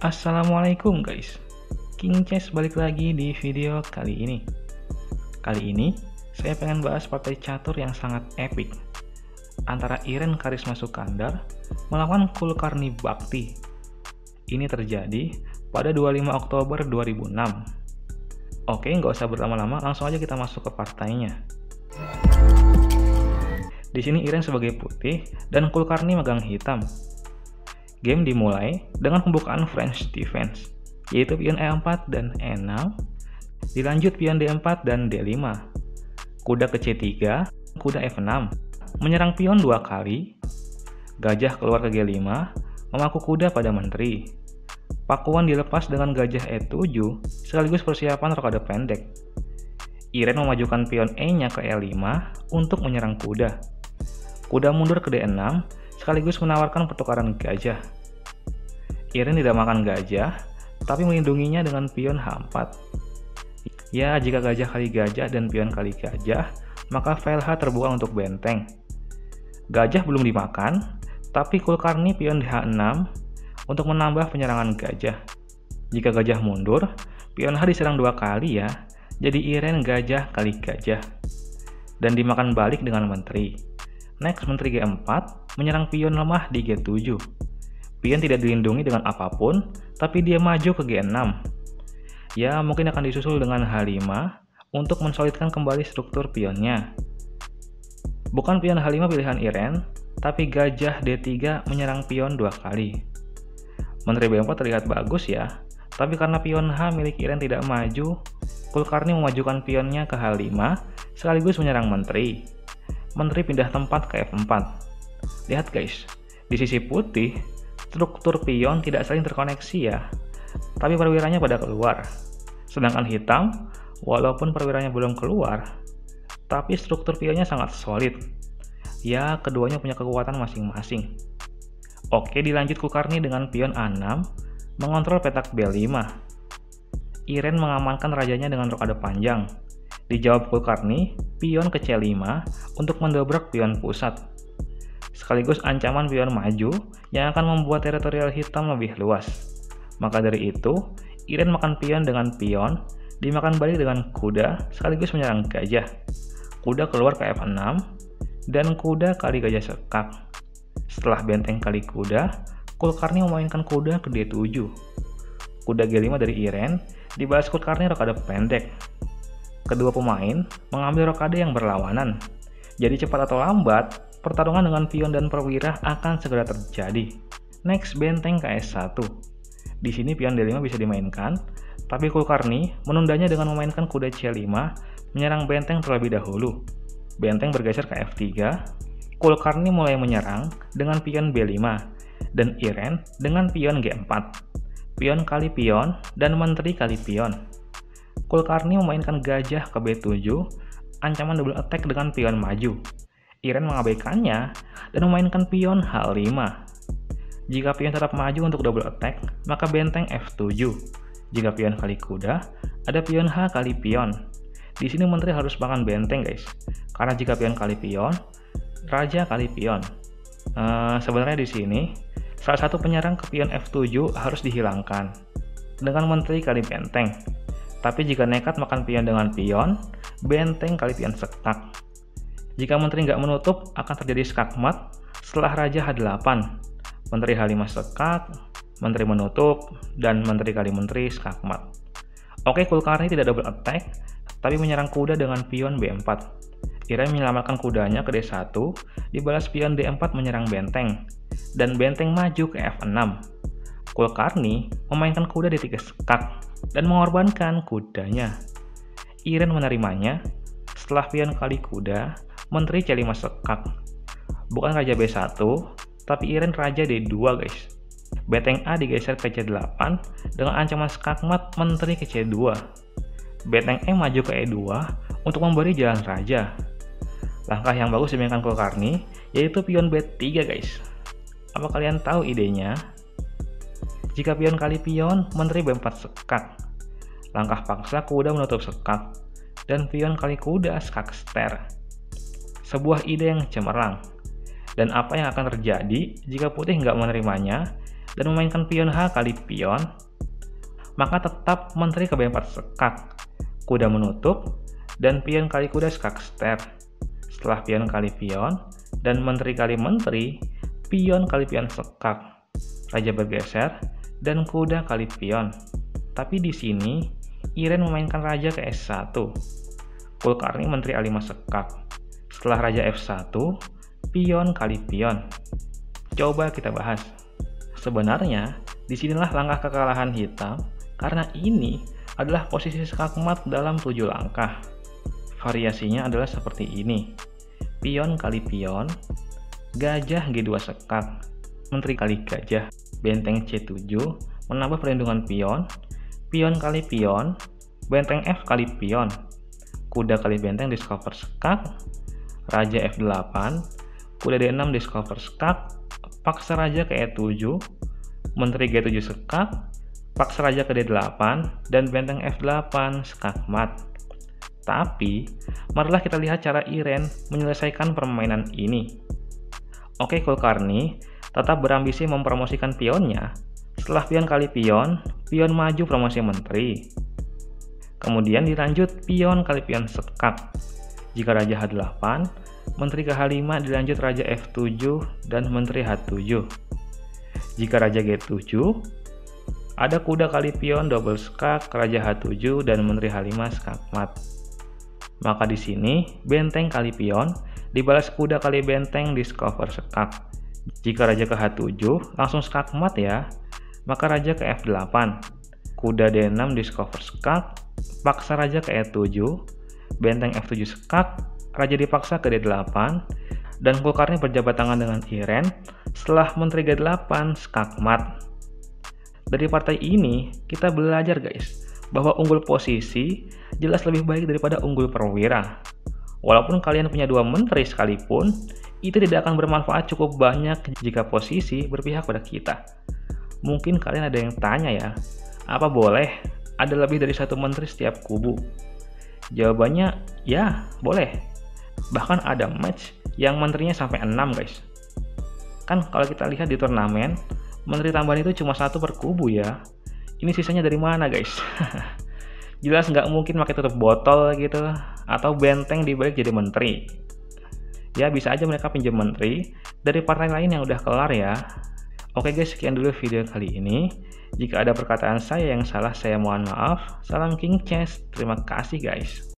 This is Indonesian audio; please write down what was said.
Assalamualaikum guys, King Chess balik lagi di video kali ini. Kali ini saya pengen bahas partai catur yang sangat epic antara Iren Karisma Sukandar melawan Kulkarni Bhakti. Ini terjadi pada 25 Oktober 2006. Oke, nggak usah berlama-lama, langsung aja kita masuk ke partainya. Di sini Iren sebagai putih dan Kulkarni megang hitam. Game dimulai dengan pembukaan French defense, yaitu pion E4 dan E6, dilanjut pion D4 dan D5, kuda ke C3, kuda F6, menyerang pion 2 kali, gajah keluar ke G5, memaku kuda pada menteri, pakuan dilepas dengan gajah E7, sekaligus persiapan rokade pendek. Iren memajukan pion E-nya ke E5 untuk menyerang kuda. Kuda mundur ke D6, sekaligus menawarkan pertukaran gajah. Iren tidak makan gajah, tapi melindunginya dengan pion H4. Ya, jika gajah kali gajah dan pion kali gajah, maka file H terbuka untuk benteng. Gajah belum dimakan, tapi Kulkarni pion H6 untuk menambah penyerangan gajah. Jika gajah mundur, pion H diserang 2 kali ya, jadi Iren gajah kali gajah. Dan dimakan balik dengan menteri. Next, menteri G4 menyerang pion lemah di G7. Pion tidak dilindungi dengan apapun, tapi dia maju ke G6. Ya, mungkin akan disusul dengan H5 untuk mensolidkan kembali struktur pionnya. Bukan pion H5 pilihan Iren, tapi gajah D3 menyerang pion 2 kali. Menteri B4 terlihat bagus ya, tapi karena pion H milik Iren tidak maju, Kulkarni memajukan pionnya ke H5 sekaligus menyerang menteri. Menteri pindah tempat ke F4. Lihat guys, di sisi putih, struktur pion tidak saling terkoneksi ya, tapi perwiranya pada keluar. Sedangkan hitam, walaupun perwiranya belum keluar, tapi struktur pionnya sangat solid. Ya, keduanya punya kekuatan masing-masing. Oke, dilanjut Kulkarni dengan pion A6, mengontrol petak B5. Iren mengamankan rajanya dengan rokade panjang. Dijawab Kulkarni, pion ke C5 untuk mendobrak pion pusat. Sekaligus ancaman pion maju yang akan membuat teritorial hitam lebih luas. Maka dari itu, Iren makan pion dengan pion, dimakan balik dengan kuda sekaligus menyerang gajah. Kuda keluar ke F6, dan kuda kali gajah sekak. Setelah benteng kali kuda, Kulkarni memainkan kuda ke D7. Kuda G5 dari Iren, dibalas Kulkarni rokade pendek. Kedua pemain mengambil rokade yang berlawanan. Jadi cepat atau lambat, pertarungan dengan pion dan perwira akan segera terjadi. Next, benteng ke S1. Di sini pion D5 bisa dimainkan, tapi Kulkarni menundanya dengan memainkan kuda C5 menyerang benteng terlebih dahulu. Benteng bergeser ke F3. Kulkarni mulai menyerang dengan pion B5 dan Iren dengan pion G4. Pion kali pion dan menteri kali pion. Kulkarni memainkan gajah ke B7, ancaman double attack dengan pion maju. Iren mengabaikannya dan memainkan pion H5. Jika pion tetap maju untuk double attack, maka benteng F7. Jika pion kali kuda, ada pion H kali pion. Di sini menteri harus makan benteng guys, karena jika pion kali pion, raja kali pion. Sebenarnya di sini salah satu penyerang ke pion F7 harus dihilangkan dengan menteri kali benteng. Tapi jika nekat makan pion dengan pion, benteng kali pion sekak. Jika menteri nggak menutup, akan terjadi skakmat setelah raja H8. Menteri H5 sekak, menteri menutup, dan menteri kali menteri skakmat. Oke, Kulkarni tidak double attack, tapi menyerang kuda dengan pion B4. Iren menyelamatkan kudanya ke D1, dibalas pion D4 menyerang benteng, dan benteng maju ke F6. Kulkarni memainkan kuda D3 sekak, dan mengorbankan kudanya. Iren menerimanya setelah pion kali kuda, menteri C5 sekak. Bukan raja B1, tapi Iren raja D2 guys. Benteng A digeser ke C8 dengan ancaman skakmat menteri ke C2. Benteng E maju ke E2 untuk memberi jalan raja. Langkah yang bagus dimainkan Kulkarni yaitu pion B3 guys. Apa kalian tahu idenya? Jika pion kali pion, menteri B4 sekak. Langkah paksa kuda menutup sekak, dan pion kali kuda skak ster. Sebuah ide yang cemerlang. Dan apa yang akan terjadi jika putih nggak menerimanya dan memainkan pion H kali pion, maka tetap menteri ke B4 sekak, kuda menutup, dan pion kali kuda skak ster. Setelah pion kali pion, dan menteri kali menteri, pion kali pion sekak, raja bergeser, dan kuda kali pion. Tapi di sini, Iren memainkan raja ke S1, Kulkarni menteri A5 sekak. Setelah raja F1, pion kali pion. Coba kita bahas. Sebenarnya, disinilah langkah kekalahan hitam, karena ini adalah posisi skakmat dalam 7 langkah. Variasinya adalah seperti ini. Pion kali pion, gajah G2 sekak, menteri kali gajah, benteng C7, menambah perlindungan pion, pion kali pion, benteng F kali pion, kuda kali benteng discover skak, raja F8, kuda D6 discover skak, paksa raja ke E7, menteri G7 sekak, paksa raja ke D8, dan benteng F8 skak mat. Tapi, marilah kita lihat cara Iren menyelesaikan permainan ini. Oke, Kulkarni tetap berambisi mempromosikan pionnya. Setelah pion kali pion, pion maju promosi menteri. Kemudian dilanjut pion kali pion sekak. Jika raja H8, menteri ke H5 dilanjut raja F7 dan menteri H7. Jika raja G7, ada kuda kali pion double skak, raja H7 dan menteri H5 skak mat. Maka di sini benteng kali pion dibalas kuda kali benteng discover skak. Jika raja ke H7 langsung skak mat ya, maka raja ke F8, kuda D6 discover skak, paksa raja ke E7, benteng F7 skak, raja dipaksa ke D8, dan Kulkarni berjabat tangan dengan Iren setelah menteri G8 skak mat. Dari partai ini kita belajar guys, bahwa unggul posisi jelas lebih baik daripada unggul perwira. Walaupun kalian punya 2 menteri sekalipun, itu tidak akan bermanfaat cukup banyak jika posisi berpihak pada kita. Mungkin kalian ada yang tanya ya, apa boleh ada lebih dari 1 menteri setiap kubu? Jawabannya ya, boleh. Bahkan ada match yang menterinya sampai 6 guys. Kan kalau kita lihat di turnamen, menteri tambahan itu cuma 1 per kubu ya. Ini sisanya dari mana guys? Jelas nggak mungkin pakai tutup botol gitu, atau benteng dibalik jadi menteri. Ya bisa aja mereka pinjam menteri dari partai lain yang udah kelar ya. Oke guys, sekian dulu video kali ini. Jika ada perkataan saya yang salah, saya mohon maaf. Salam King Chess, terima kasih guys.